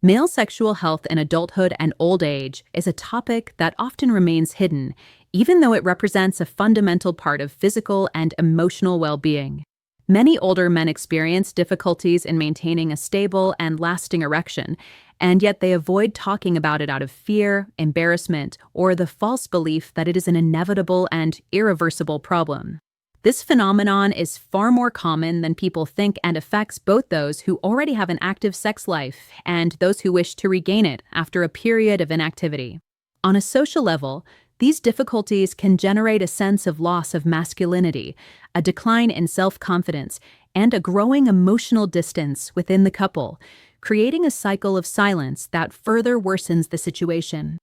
Male sexual health in adulthood and old age is a topic that often remains hidden, even though it represents a fundamental part of physical and emotional well-being. Many older men experience difficulties in maintaining a stable and lasting erection, and yet they avoid talking about it out of fear, embarrassment, or the false belief that it is an inevitable and irreversible problem. This phenomenon is far more common than people think and affects both those who already have an active sex life and those who wish to regain it after a period of inactivity. On a social level, these difficulties can generate a sense of loss of masculinity, a decline in self-confidence, and a growing emotional distance within the couple, creating a cycle of silence that further worsens the situation.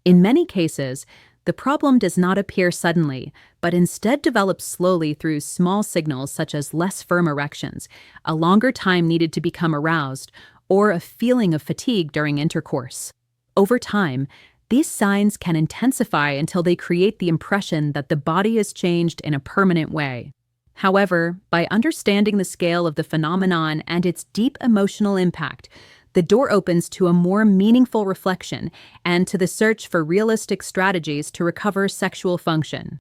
In many cases, the problem does not appear suddenly, but instead develops slowly through small signals such as less firm erections, a longer time needed to become aroused, or a feeling of fatigue during intercourse. Over time, these signs can intensify until they create the impression that the body has changed in a permanent way. However, by understanding the scale of the phenomenon and its deep emotional impact, the door opens to a more meaningful reflection and to the search for realistic strategies to recover sexual function.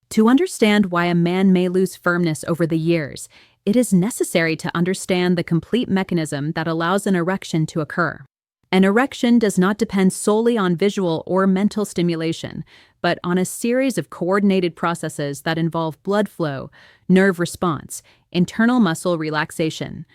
To understand why a man may lose firmness over the years, it is necessary to understand the complete mechanism that allows an erection to occur. An erection does not depend solely on visual or mental stimulation, but on a series of coordinated processes that involve blood flow, nerve response, internal muscle relaxation,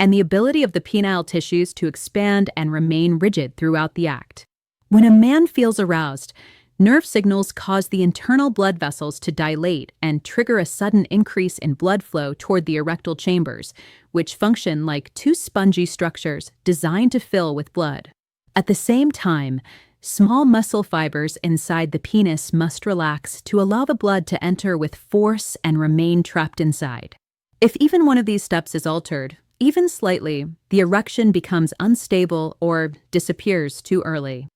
and the ability of the penile tissues to expand and remain rigid throughout the act. When a man feels aroused, nerve signals cause the internal blood vessels to dilate and trigger a sudden increase in blood flow toward the erectile chambers, which function like two spongy structures designed to fill with blood. At the same time, small muscle fibers inside the penis must relax to allow the blood to enter with force and remain trapped inside. If even one of these steps is altered, even slightly, the erection becomes unstable or disappears too early.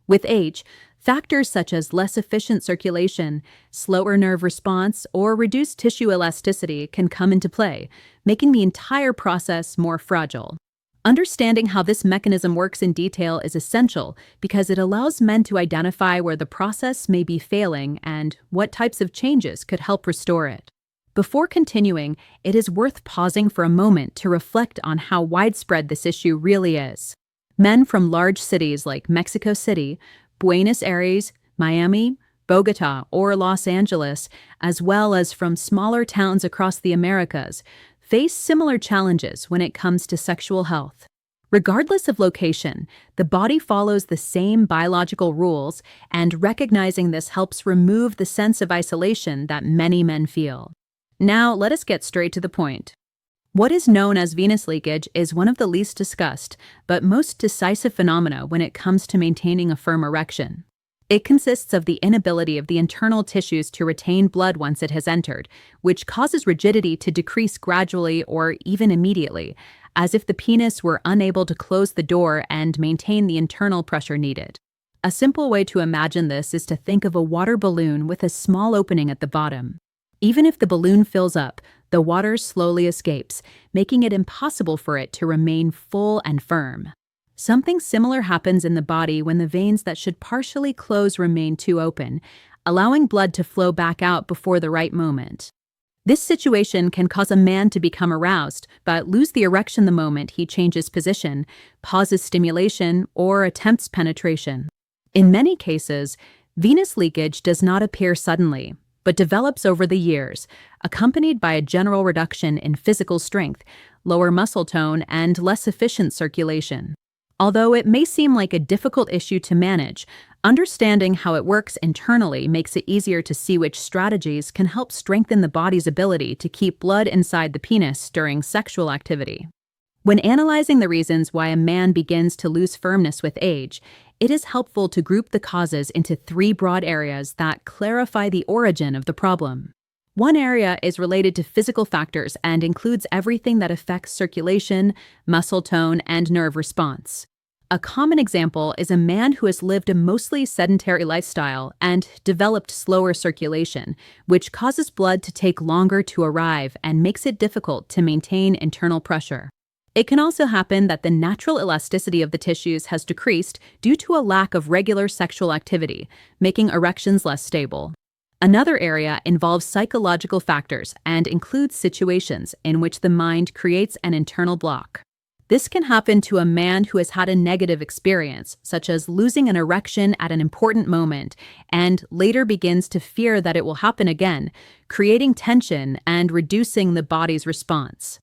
With age, factors such as less efficient circulation, slower nerve response, or reduced tissue elasticity can come into play, making the entire process more fragile. Understanding how this mechanism works in detail is essential because it allows men to identify where the process may be failing and what types of changes could help restore it. Before continuing, it is worth pausing for a moment to reflect on how widespread this issue really is. Men from large cities like Mexico City, Buenos Aires, Miami, Bogota, or Los Angeles, as well as from smaller towns across the Americas, face similar challenges when it comes to sexual health. Regardless of location, the body follows the same biological rules, and recognizing this helps remove the sense of isolation that many men feel. Now, let us get straight to the point. What is known as venous leakage is one of the least discussed, but most decisive phenomena when it comes to maintaining a firm erection. It consists of the inability of the internal tissues to retain blood once it has entered, which causes rigidity to decrease gradually or even immediately, as if the penis were unable to close the door and maintain the internal pressure needed. A simple way to imagine this is to think of a water balloon with a small opening at the bottom. Even if the balloon fills up, the water slowly escapes, making it impossible for it to remain full and firm. Something similar happens in the body when the veins that should partially close remain too open, allowing blood to flow back out before the right moment. This situation can cause a man to become aroused, but lose the erection the moment he changes position, pauses stimulation, or attempts penetration. In many cases, venous leakage does not appear suddenly, but develops over the years, accompanied by a general reduction in physical strength, lower muscle tone, and less efficient circulation. Although it may seem like a difficult issue to manage, understanding how it works internally makes it easier to see which strategies can help strengthen the body's ability to keep blood inside the penis during sexual activity. When analyzing the reasons why a man begins to lose firmness with age, it is helpful to group the causes into three broad areas that clarify the origin of the problem. One area is related to physical factors and includes everything that affects circulation, muscle tone, and nerve response. A common example is a man who has lived a mostly sedentary lifestyle and developed slower circulation, which causes blood to take longer to arrive and makes it difficult to maintain internal pressure. It can also happen that the natural elasticity of the tissues has decreased due to a lack of regular sexual activity, making erections less stable. Another area involves psychological factors and includes situations in which the mind creates an internal block. This can happen to a man who has had a negative experience, such as losing an erection at an important moment, and later begins to fear that it will happen again, creating tension and reducing the body's response.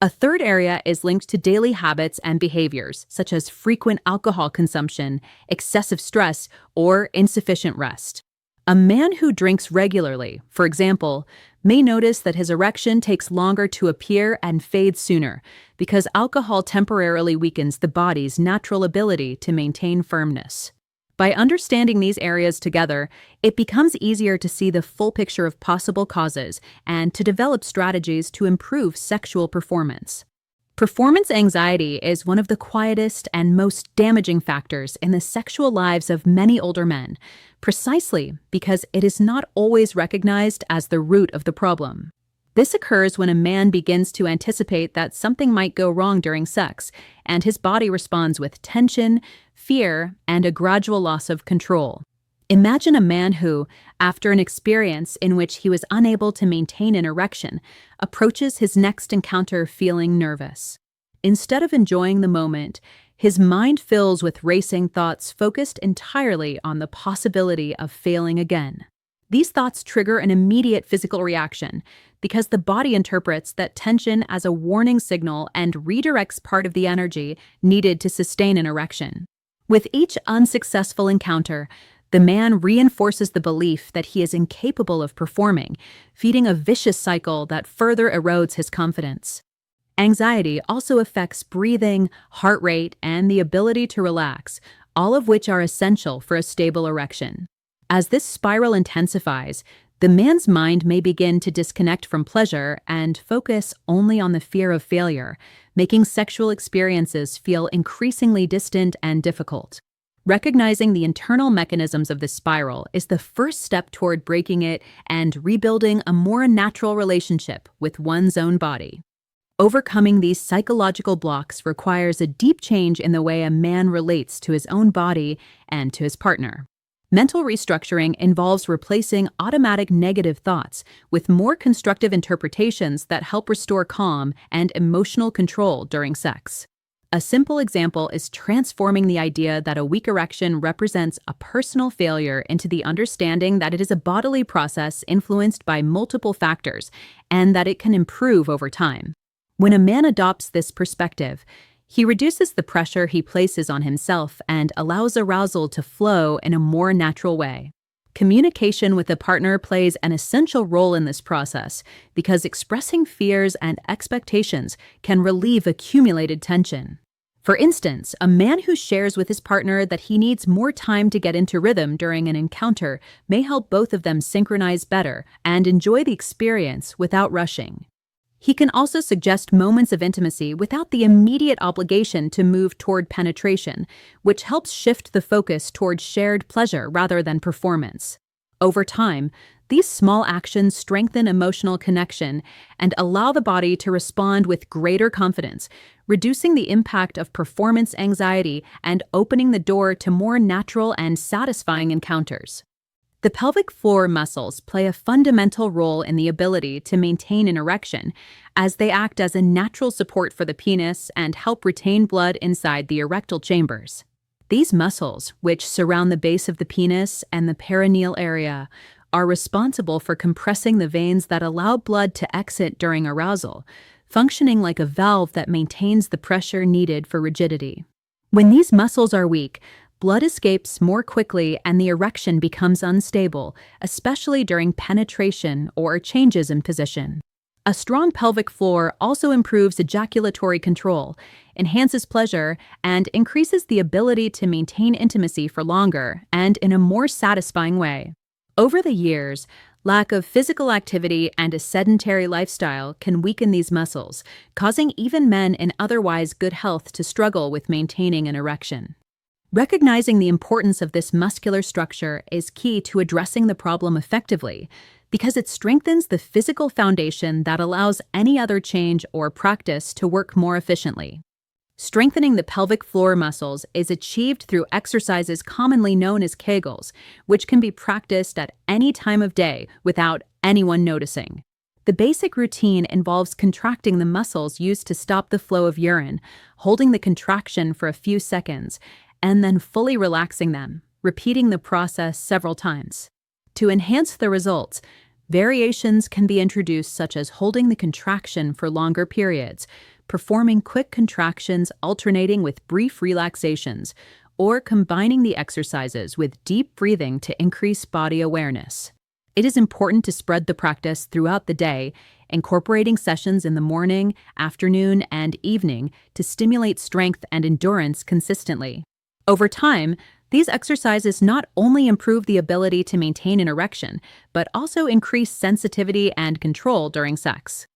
A third area is linked to daily habits and behaviors, such as frequent alcohol consumption, excessive stress, or insufficient rest. A man who drinks regularly, for example, may notice that his erection takes longer to appear and fades sooner because alcohol temporarily weakens the body's natural ability to maintain firmness. By understanding these areas together, it becomes easier to see the full picture of possible causes and to develop strategies to improve sexual performance. Performance anxiety is one of the quietest and most damaging factors in the sexual lives of many older men, precisely because it is not always recognized as the root of the problem. This occurs when a man begins to anticipate that something might go wrong during sex, and his body responds with tension, fear, and a gradual loss of control. Imagine a man who, after an experience in which he was unable to maintain an erection, approaches his next encounter feeling nervous. Instead of enjoying the moment, his mind fills with racing thoughts focused entirely on the possibility of failing again. These thoughts trigger an immediate physical reaction because the body interprets that tension as a warning signal and redirects part of the energy needed to sustain an erection. With each unsuccessful encounter, the man reinforces the belief that he is incapable of performing, feeding a vicious cycle that further erodes his confidence. Anxiety also affects breathing, heart rate, and the ability to relax, all of which are essential for a stable erection. As this spiral intensifies, the man's mind may begin to disconnect from pleasure and focus only on the fear of failure, making sexual experiences feel increasingly distant and difficult. Recognizing the internal mechanisms of this spiral is the first step toward breaking it and rebuilding a more natural relationship with one's own body. Overcoming these psychological blocks requires a deep change in the way a man relates to his own body and to his partner. Mental restructuring involves replacing automatic negative thoughts with more constructive interpretations that help restore calm and emotional control during sex. A simple example is transforming the idea that a weak erection represents a personal failure into the understanding that it is a bodily process influenced by multiple factors and that it can improve over time. When a man adopts this perspective, he reduces the pressure he places on himself and allows arousal to flow in a more natural way. Communication with a partner plays an essential role in this process because expressing fears and expectations can relieve accumulated tension. For instance, a man who shares with his partner that he needs more time to get into rhythm during an encounter may help both of them synchronize better and enjoy the experience without rushing. He can also suggest moments of intimacy without the immediate obligation to move toward penetration, which helps shift the focus toward shared pleasure rather than performance. Over time, these small actions strengthen emotional connection and allow the body to respond with greater confidence, reducing the impact of performance anxiety and opening the door to more natural and satisfying encounters. The pelvic floor muscles play a fundamental role in the ability to maintain an erection, as they act as a natural support for the penis and help retain blood inside the erectile chambers. These muscles, which surround the base of the penis and the perineal area, are responsible for compressing the veins that allow blood to exit during arousal, functioning like a valve that maintains the pressure needed for rigidity. When these muscles are weak, blood escapes more quickly and the erection becomes unstable, especially during penetration or changes in position. A strong pelvic floor also improves ejaculatory control, enhances pleasure, and increases the ability to maintain intimacy for longer and in a more satisfying way. Over the years, lack of physical activity and a sedentary lifestyle can weaken these muscles, causing even men in otherwise good health to struggle with maintaining an erection. Recognizing the importance of this muscular structure is key to addressing the problem effectively. because it strengthens the physical foundation that allows any other change or practice to work more efficiently. Strengthening the pelvic floor muscles is achieved through exercises commonly known as Kegels, which can be practiced at any time of day without anyone noticing. The basic routine involves contracting the muscles used to stop the flow of urine, holding the contraction for a few seconds, and then fully relaxing them, repeating the process several times. To enhance the results, variations can be introduced such as holding the contraction for longer periods, performing quick contractions alternating with brief relaxations, or combining the exercises with deep breathing to increase body awareness. It is important to spread the practice throughout the day, incorporating sessions in the morning, afternoon, and evening to stimulate strength and endurance consistently. Over time, these exercises not only improve the ability to maintain an erection, but also increase sensitivity and control during sex.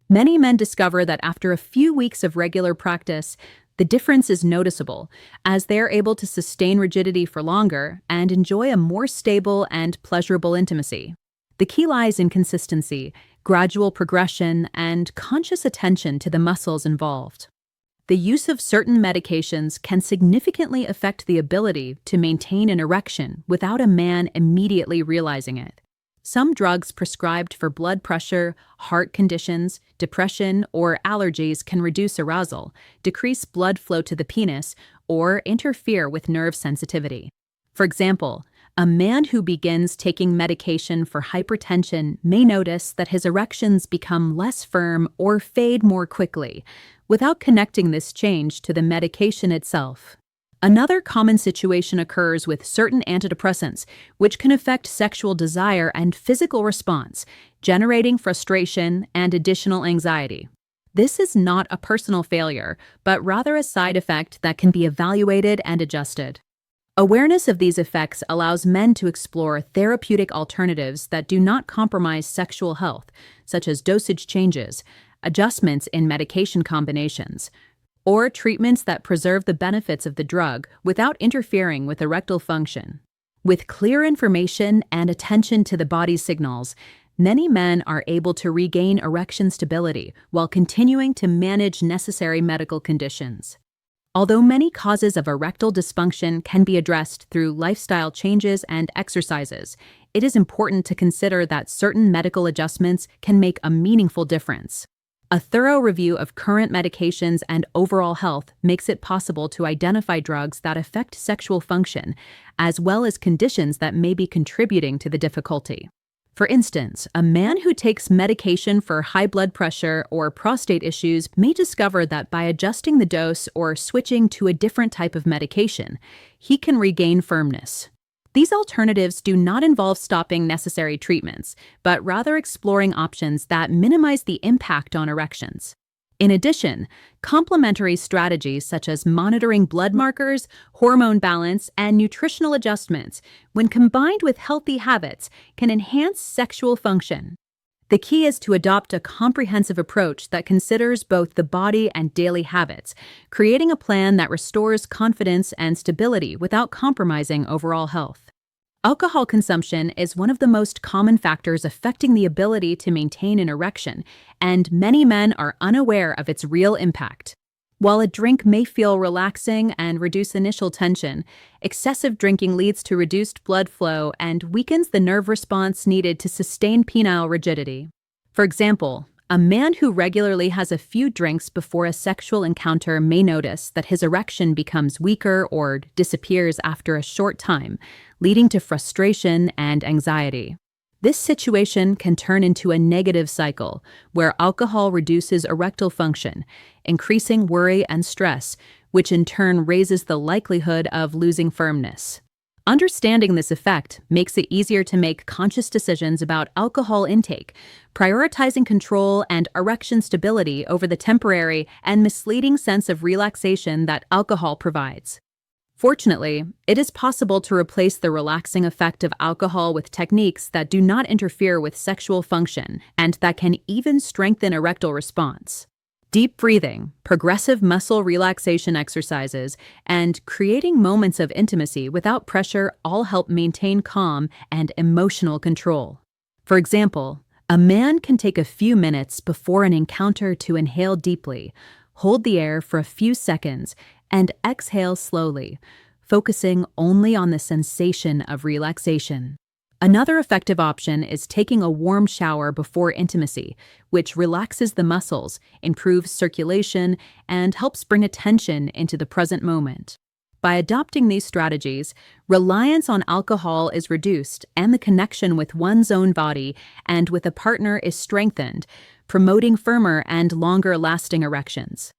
Many men discover that after a few weeks of regular practice, the difference is noticeable, as they are able to sustain rigidity for longer and enjoy a more stable and pleasurable intimacy. The key lies in consistency, gradual progression, and conscious attention to the muscles involved. The use of certain medications can significantly affect the ability to maintain an erection without a man immediately realizing it. Some drugs prescribed for blood pressure, heart conditions, depression, or allergies can reduce arousal, decrease blood flow to the penis, or interfere with nerve sensitivity. For example, a man who begins taking medication for hypertension may notice that his erections become less firm or fade more quickly, without connecting this change to the medication itself. Another common situation occurs with certain antidepressants, which can affect sexual desire and physical response, generating frustration and additional anxiety. This is not a personal failure, but rather a side effect that can be evaluated and adjusted. Awareness of these effects allows men to explore therapeutic alternatives that do not compromise sexual health, such as dosage changes, adjustments in medication combinations, or treatments that preserve the benefits of the drug without interfering with erectile function. With clear information and attention to the body's signals, many men are able to regain erection stability while continuing to manage necessary medical conditions. Although many causes of erectile dysfunction can be addressed through lifestyle changes and exercises, it is important to consider that certain medical adjustments can make a meaningful difference. A thorough review of current medications and overall health makes it possible to identify drugs that affect sexual function, as well as conditions that may be contributing to the difficulty. For instance, a man who takes medication for high blood pressure or prostate issues may discover that by adjusting the dose or switching to a different type of medication, he can regain firmness. These alternatives do not involve stopping necessary treatments, but rather exploring options that minimize the impact on erections. In addition, complementary strategies such as monitoring blood markers, hormone balance, and nutritional adjustments, when combined with healthy habits, can enhance sexual function. The key is to adopt a comprehensive approach that considers both the body and daily habits, creating a plan that restores confidence and stability without compromising overall health. Alcohol consumption is one of the most common factors affecting the ability to maintain an erection, and many men are unaware of its real impact. While a drink may feel relaxing and reduce initial tension, excessive drinking leads to reduced blood flow and weakens the nerve response needed to sustain penile rigidity. For example, a man who regularly has a few drinks before a sexual encounter may notice that his erection becomes weaker or disappears after a short time, leading to frustration and anxiety. This situation can turn into a negative cycle, where alcohol reduces erectile function, increasing worry and stress, which in turn raises the likelihood of losing firmness. Understanding this effect makes it easier to make conscious decisions about alcohol intake, prioritizing control and erection stability over the temporary and misleading sense of relaxation that alcohol provides. Fortunately, it is possible to replace the relaxing effect of alcohol with techniques that do not interfere with sexual function and that can even strengthen erectile response. Deep breathing, progressive muscle relaxation exercises, and creating moments of intimacy without pressure all help maintain calm and emotional control. For example, a man can take a few minutes before an encounter to inhale deeply, hold the air for a few seconds, and exhale slowly, focusing only on the sensation of relaxation. Another effective option is taking a warm shower before intimacy, which relaxes the muscles, improves circulation, and helps bring attention into the present moment. By adopting these strategies, reliance on alcohol is reduced and the connection with one's own body and with a partner is strengthened, promoting firmer and longer-lasting erections.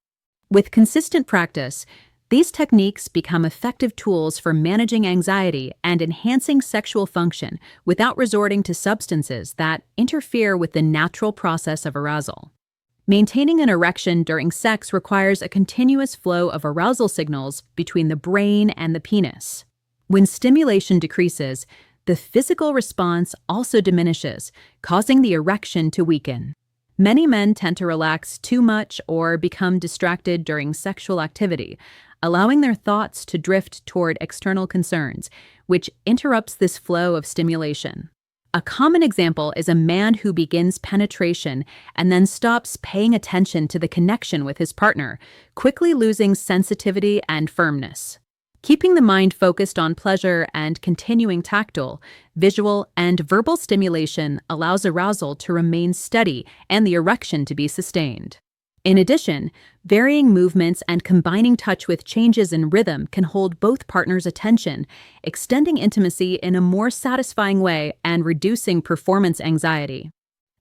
With consistent practice, these techniques become effective tools for managing anxiety and enhancing sexual function without resorting to substances that interfere with the natural process of arousal. Maintaining an erection during sex requires a continuous flow of arousal signals between the brain and the penis. When stimulation decreases, the physical response also diminishes, causing the erection to weaken. Many men tend to relax too much or become distracted during sexual activity, allowing their thoughts to drift toward external concerns, which interrupts this flow of stimulation. A common example is a man who begins penetration and then stops paying attention to the connection with his partner, quickly losing sensitivity and firmness. Keeping the mind focused on pleasure and continuing tactile, visual, and verbal stimulation allows arousal to remain steady and the erection to be sustained. In addition, varying movements and combining touch with changes in rhythm can hold both partners' attention, extending intimacy in a more satisfying way and reducing performance anxiety.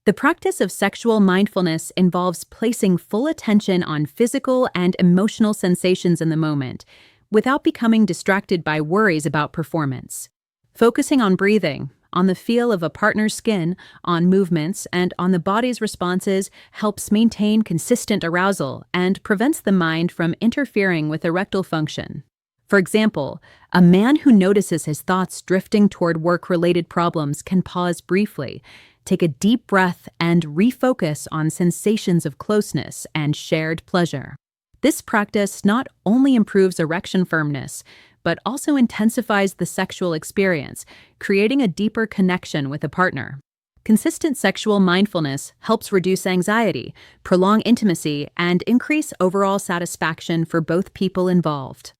The practice of sexual mindfulness involves placing full attention on physical and emotional sensations in the moment, without becoming distracted by worries about performance. Focusing on breathing, on the feel of a partner's skin, on movements, and on the body's responses helps maintain consistent arousal and prevents the mind from interfering with erectile function. For example, a man who notices his thoughts drifting toward work-related problems can pause briefly, take a deep breath, and refocus on sensations of closeness and shared pleasure. This practice not only improves erection firmness, but also intensifies the sexual experience, creating a deeper connection with a partner. Consistent sexual mindfulness helps reduce anxiety, prolong intimacy, and increase overall satisfaction for both people involved.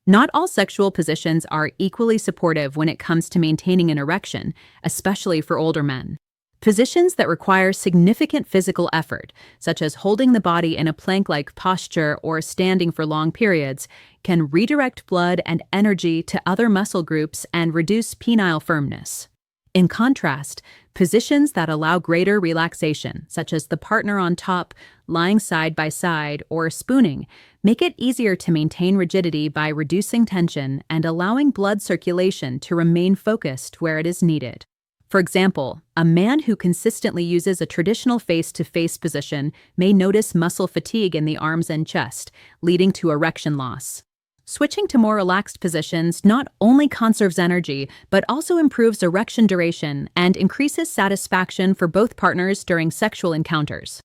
Not all sexual positions are equally supportive when it comes to maintaining an erection, especially for older men. Positions that require significant physical effort, such as holding the body in a plank-like posture or standing for long periods, can redirect blood and energy to other muscle groups and reduce penile firmness. In contrast, positions that allow greater relaxation, such as the partner on top, lying side by side, or spooning, make it easier to maintain rigidity by reducing tension and allowing blood circulation to remain focused where it is needed. For example, a man who consistently uses a traditional face-to-face position may notice muscle fatigue in the arms and chest, leading to erection loss. Switching to more relaxed positions not only conserves energy, but also improves erection duration and increases satisfaction for both partners during sexual encounters.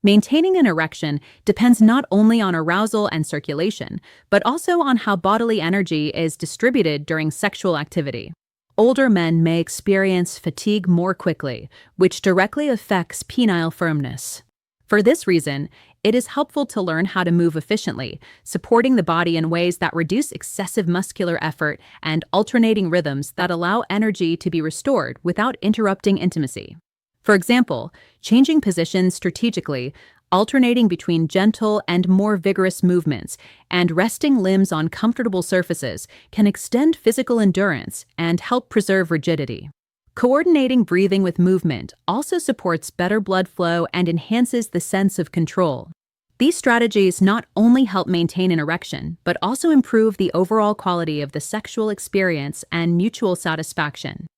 Maintaining an erection depends not only on arousal and circulation, but also on how bodily energy is distributed during sexual activity. Older men may experience fatigue more quickly, which directly affects penile firmness. For this reason, it is helpful to learn how to move efficiently, supporting the body in ways that reduce excessive muscular effort and alternating rhythms that allow energy to be restored without interrupting intimacy. For example, changing positions strategically, alternating between gentle and more vigorous movements, and resting limbs on comfortable surfaces can extend physical endurance and help preserve rigidity. Coordinating breathing with movement also supports better blood flow and enhances the sense of control. These strategies not only help maintain an erection, but also improve the overall quality of the sexual experience and mutual satisfaction.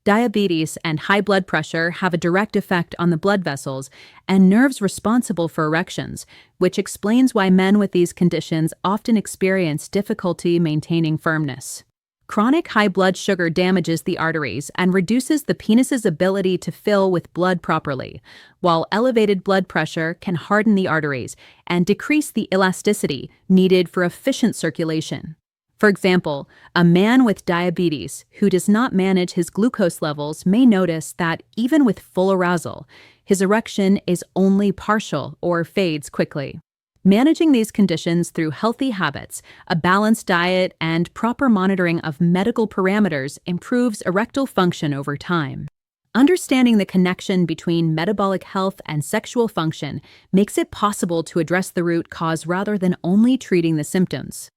Diabetes and high blood pressure have a direct effect on the blood vessels and nerves responsible for erections, which explains why men with these conditions often experience difficulty maintaining firmness. Chronic high blood sugar damages the arteries and reduces the penis's ability to fill with blood properly, while elevated blood pressure can harden the arteries and decrease the elasticity needed for efficient circulation. For example, a man with diabetes who does not manage his glucose levels may notice that even with full arousal, his erection is only partial or fades quickly. Managing these conditions through healthy habits, a balanced diet, and proper monitoring of medical parameters improves erectile function over time. Understanding the connection between metabolic health and sexual function makes it possible to address the root cause rather than only treating the symptoms.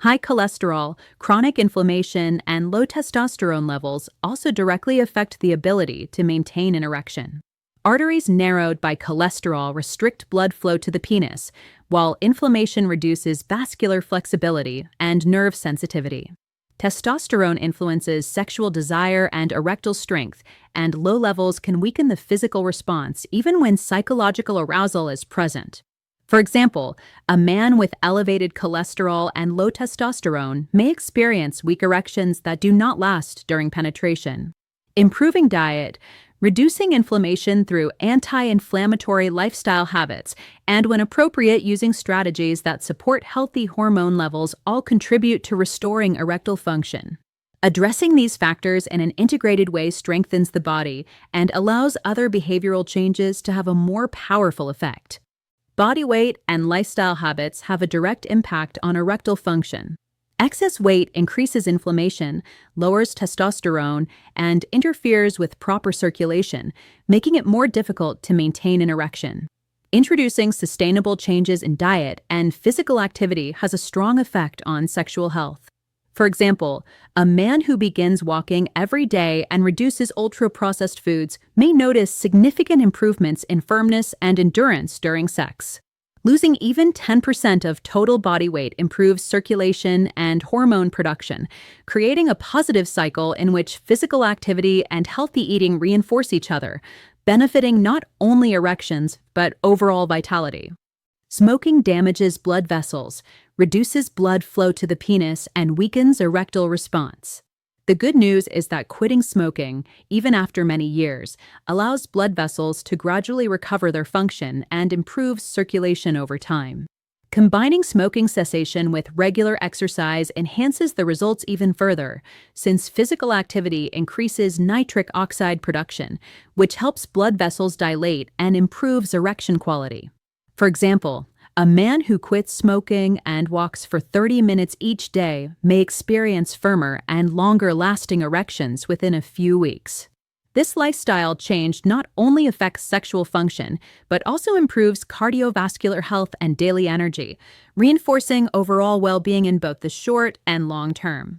High cholesterol, chronic inflammation, and low testosterone levels also directly affect the ability to maintain an erection. Arteries narrowed by cholesterol restrict blood flow to the penis, while inflammation reduces vascular flexibility and nerve sensitivity. Testosterone influences sexual desire and erectile strength, and low levels can weaken the physical response even when psychological arousal is present. For example, a man with elevated cholesterol and low testosterone may experience weak erections that do not last during penetration. Improving diet, reducing inflammation through anti-inflammatory lifestyle habits, and when appropriate, using strategies that support healthy hormone levels all contribute to restoring erectile function. Addressing these factors in an integrated way strengthens the body and allows other behavioral changes to have a more powerful effect. Body weight and lifestyle habits have a direct impact on erectile function. Excess weight increases inflammation, lowers testosterone, and interferes with proper circulation, making it more difficult to maintain an erection. Introducing sustainable changes in diet and physical activity has a strong effect on sexual health. For example, a man who begins walking every day and reduces ultra-processed foods may notice significant improvements in firmness and endurance during sex. Losing even 10% of total body weight improves circulation and hormone production, creating a positive cycle in which physical activity and healthy eating reinforce each other, benefiting not only erections but overall vitality. Smoking damages blood vessels, reduces blood flow to the penis, and weakens erectile response. The good news is that quitting smoking, even after many years, allows blood vessels to gradually recover their function and improves circulation over time. Combining smoking cessation with regular exercise enhances the results even further, since physical activity increases nitric oxide production, which helps blood vessels dilate and improves erection quality. For example, a man who quits smoking and walks for 30 minutes each day may experience firmer and longer-lasting erections within a few weeks. This lifestyle change not only affects sexual function, but also improves cardiovascular health and daily energy, reinforcing overall well-being in both the short and long term.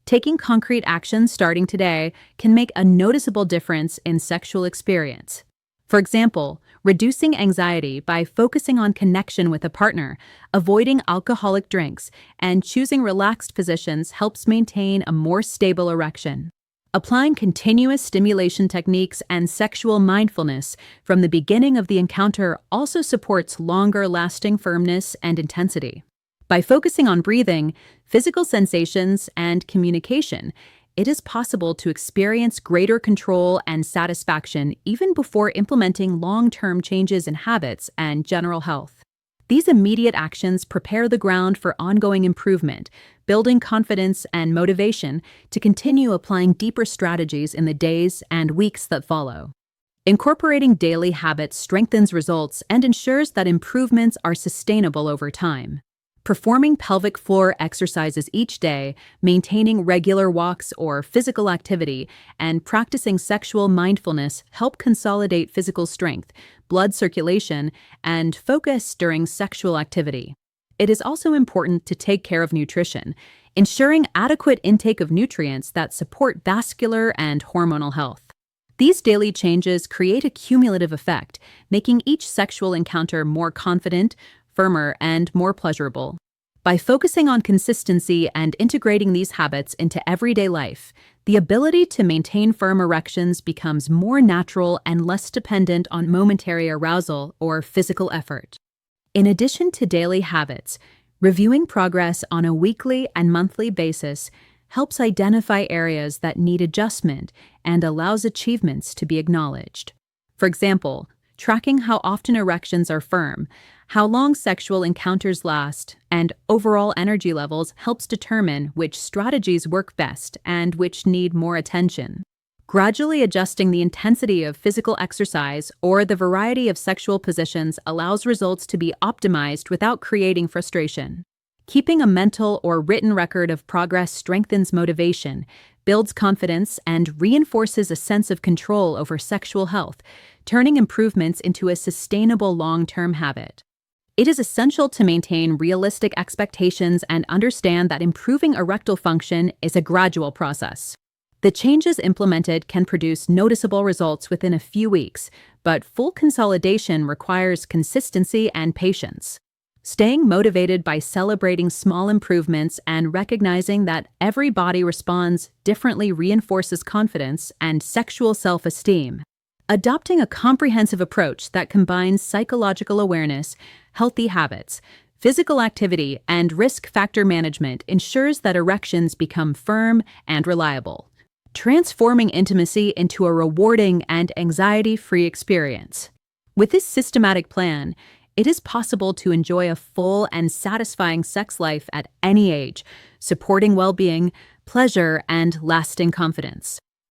Taking concrete action starting today can make a noticeable difference in sexual experience. For example, reducing anxiety by focusing on connection with a partner, avoiding alcoholic drinks, and choosing relaxed positions helps maintain a more stable erection. Applying continuous stimulation techniques and sexual mindfulness from the beginning of the encounter also supports longer-lasting firmness and intensity. By focusing on breathing, physical sensations, and communication, it is possible to experience greater control and satisfaction even before implementing long-term changes in habits and general health. These immediate actions prepare the ground for ongoing improvement, building confidence and motivation to continue applying deeper strategies in the days and weeks that follow. Incorporating daily habits strengthens results and ensures that improvements are sustainable over time. Performing pelvic floor exercises each day, maintaining regular walks or physical activity, and practicing sexual mindfulness help consolidate physical strength, blood circulation, and focus during sexual activity. It is also important to take care of nutrition, ensuring adequate intake of nutrients that support vascular and hormonal health. These daily changes create a cumulative effect, making each sexual encounter more confident, firmer, and more pleasurable. By focusing on consistency and integrating these habits into everyday life, the ability to maintain firm erections becomes more natural and less dependent on momentary arousal or physical effort. In addition to daily habits, reviewing progress on a weekly and monthly basis helps identify areas that need adjustment and allows achievements to be acknowledged. For example, tracking how often erections are firm, how long sexual encounters last, and overall energy levels helps determine which strategies work best and which need more attention. Gradually adjusting the intensity of physical exercise or the variety of sexual positions allows results to be optimized without creating frustration. Keeping a mental or written record of progress strengthens motivation, builds confidence, and reinforces a sense of control over sexual health, turning improvements into a sustainable long-term habit. It is essential to maintain realistic expectations and understand that improving erectile function is a gradual process. The changes implemented can produce noticeable results within a few weeks, but full consolidation requires consistency and patience. Staying motivated by celebrating small improvements and recognizing that every body responds differently reinforces confidence and sexual self-esteem. Adopting a comprehensive approach that combines psychological awareness, healthy habits, physical activity, and risk factor management ensures that erections become firm and reliable, transforming intimacy into a rewarding and anxiety-free experience. With this systematic plan, it is possible to enjoy a full and satisfying sex life at any age, supporting well-being, pleasure, and lasting confidence.